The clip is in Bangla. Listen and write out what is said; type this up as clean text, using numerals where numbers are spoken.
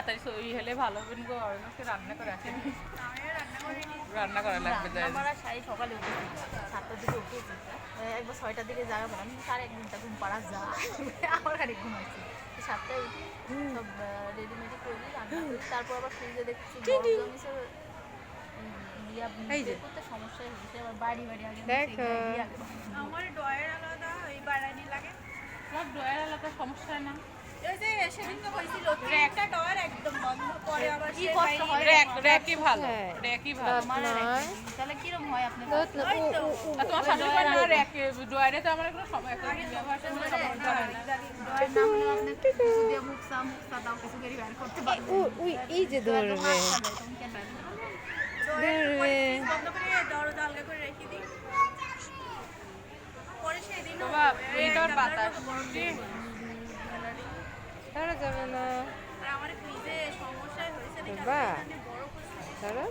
তাড়াতাড়ি হলে ভালো হবে গো, আমাকে রান্না করে আসেনি, রান্না করা লাগবে। যাই আমার সাড়ে সকালে উঠেছি, 7টার দিকে উঠেছি, একবার 6টার দিকে জাগাবো আমি, সাড়ে 1 ঘন্টা ঘুম পাড়া যায়, আমার খালি ঘুম আসছে। 7টায় উঠি, সব রেডিমেডি করি, রান্না করি, তারপর আবার ফ্রিজে দেখছি বড় জমিছে, এই যে করতে সমস্যাই হয়েছে, আবার বাড়ি বাড়ি আগে দেখো। আমার ডয়ের আলাদা, এই বাড়ানি লাগে। তোমার ড্রয়ার আলাদা সমস্যা না, এই যে সেদিনকে বলছিল একটা ডয়ার একদম বন্ধ করে আবার কি কষ্ট হয় র্যাকই ভালো, হ্যাঁ। র্যাকই ভালো। আমার আর নয়। একদিন। তাহলে কিরম হয় আপনার তো আর তোমার শাশুড়ি মা না র্যাকে, ড্রয়ারে তো আমার কোনো সময় ব্যবহার করতে হয় না। ডয়ের নাম হলে আপনি কিছু দিয়ে মুখসা দাও কিছু করে বের করতে পারবেন। এই যে ধরবে তখন কেন বের করবেন? ধরবে বন্ধ করে দরজা আলগা করে রেখে দিই। পরে সেদিন বাবা এইটার বাতাস ধরা যাবে না আর আমার ফ্রিজে সমস্যা হয়েছে, বা বড় করে ধরো